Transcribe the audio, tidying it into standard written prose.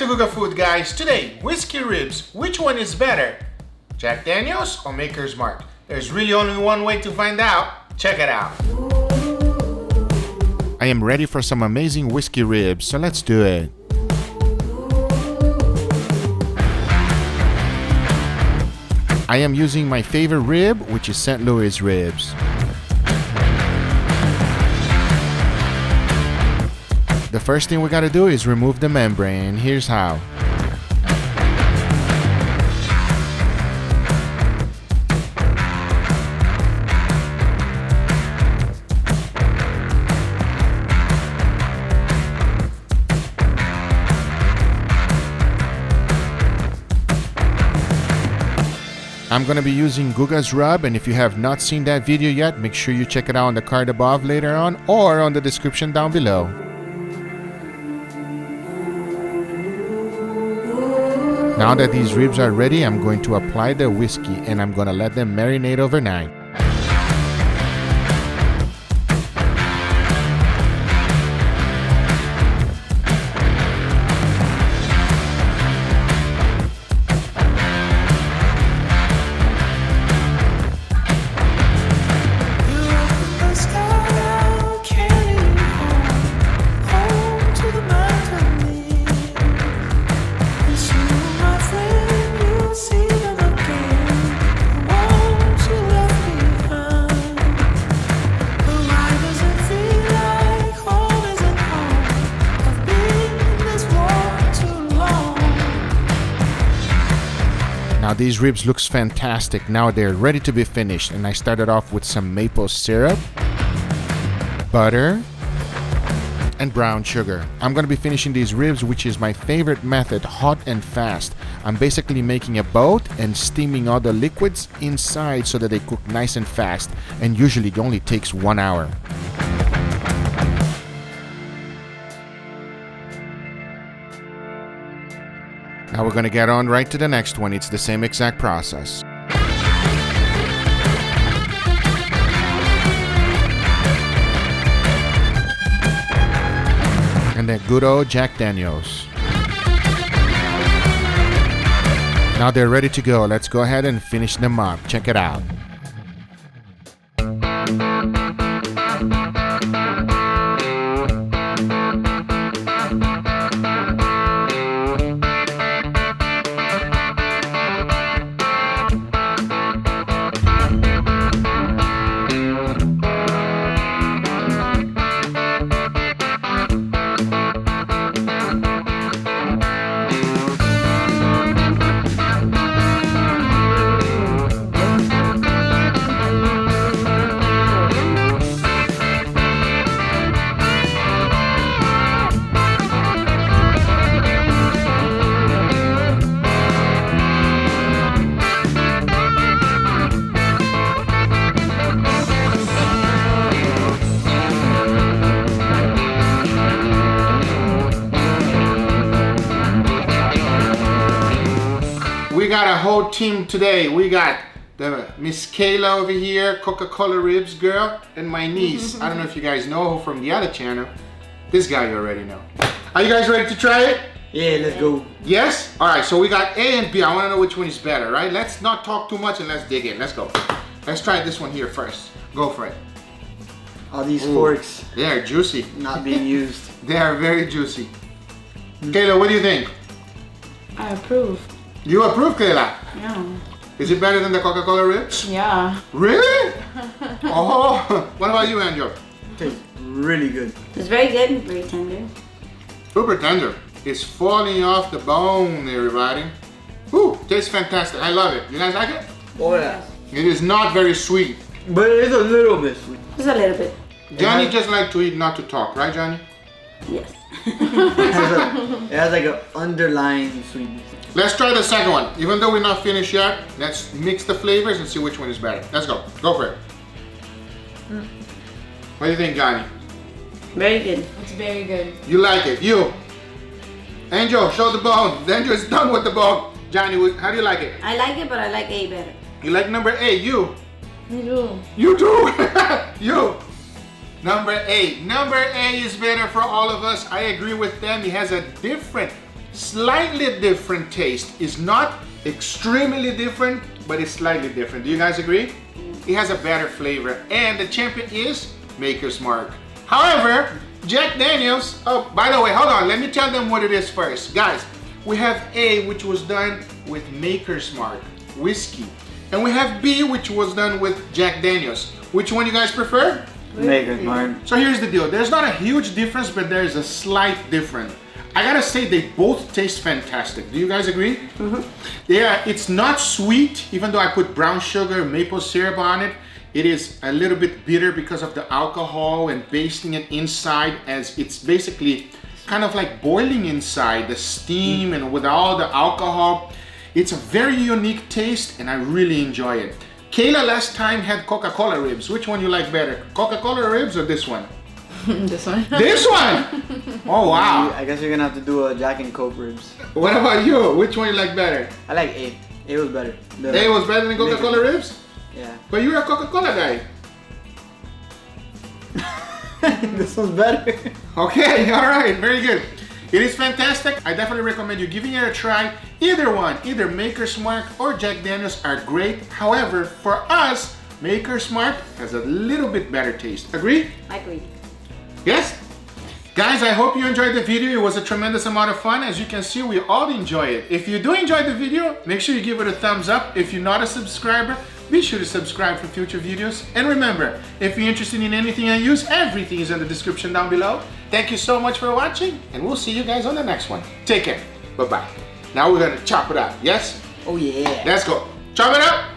to Google Food, guys. Today, whiskey ribs. Which one is better? Jack Daniels or Maker's Mark? There's really only one way to find out. Check it out. I am ready for some amazing whiskey ribs, so let's do it. I am using my favorite rib, which is St. Louis ribs. The first thing we gotta do is remove the membrane. Here's how. I'm gonna be using Guga's rub, and if you have not seen that video yet, make sure you check it out on the card above later on or on the description down below. Now that these ribs are ready, I'm going to apply the whiskey and I'm going to let them marinate overnight. Now these ribs looks fantastic. Now they're ready to be finished, and I started off with some maple syrup, butter, and brown sugar. I'm gonna be finishing these ribs, which is my favorite method, hot and fast. I'm basically making a boat and steaming all the liquids inside so that they cook nice and fast, and usually it only takes 1 hour. Now we're going to get on right to the next one. It's the same exact process. And then good old Jack Daniels. Now they're ready to go. Let's go ahead and finish them up. Check it out. We got a whole team today. We got the Miss Kayla over here, Coca-Cola Ribs girl, and my niece. I don't know if you guys know her from the other channel. This guy you already know. Are you guys ready to try it? Yeah, let's go. Yes? All right, so we got A and B. I want to know which one is better, right? Let's not talk too much and let's dig in. Let's go. Let's try this one here first. Go for it. All these forks. They are juicy. Not being used. They are very juicy. Kayla, what do you think? I approve. You approve, Kayla? Yeah. Is it better than the Coca-Cola Ribs? Yeah. Really? Oh, what about you, Angel? Tastes really good. It's very good and very tender. Super tender. It's falling off the bone, everybody. Ooh, tastes fantastic. I love it. You guys like it? Oh yeah. It is not very sweet. But it is a little bit sweet. Just a little bit. Johnny just like to eat, not to talk, right, Johnny? Yes. It has like an underlying sweetness. Let's try the second one. Even though we're not finished yet, let's mix the flavors and see which one is better. Let's go. Go for it. What do you think, Johnny? Very good. It's very good. You like it. You. Angel, show the bone. Angel is done with the bone. Johnny, how do you like it? I like it, but I like A better. You like number 8. You. Me too. You do. You. Number 8. Number 8 is better for all of us. I agree with them. It has a different slightly different taste. It's not extremely different, but it's slightly different. Do you guys agree? It has a better flavor, and the champion is Maker's Mark. However, Jack Daniels, oh, by the way, hold on, let me tell them what it is first. Guys, we have A, which was done with Maker's Mark whiskey, and we have B, which was done with Jack Daniels. Which one you guys prefer? Maker's Mark. So here's the deal. There's not a huge difference, but there's a slight difference. I gotta say they both taste fantastic. Do you guys agree? Mm-hmm. Yeah, it's not sweet, even though I put brown sugar, maple syrup on it. It is a little bit bitter because of the alcohol and basting it inside, as it's basically kind of like boiling inside, the steam and with all the alcohol. It's a very unique taste and I really enjoy it. Kayla last time had Coca-Cola ribs. Which one you like better? Coca-Cola ribs or this one? This one. This one? Oh wow. I guess you're gonna have to do a Jack and Coke ribs. What about you? Which one you like better? I like A. A was better. A was better than Coca-Cola ribs? Yeah. But you're a Coca-Cola guy. This one's better. Okay, all right, very good. It is fantastic. I definitely recommend you giving it a try. Either one, either Maker's Mark or Jack Daniels are great. However, for us, Maker's Mark has a little bit better taste. Agree? I agree. Yes? Guys, I hope you enjoyed the video. It was a tremendous amount of fun. As you can see, we all enjoy it. If you do enjoy the video, make sure you give it a thumbs up. If you're not a subscriber, be sure to subscribe for future videos. And remember, if you're interested in anything I use, everything is in the description down below. Thank you so much for watching, and we'll see you guys on the next one. Take care. Bye-bye. Now we're gonna chop it up, yes? Oh yeah. Let's go. Chop it up.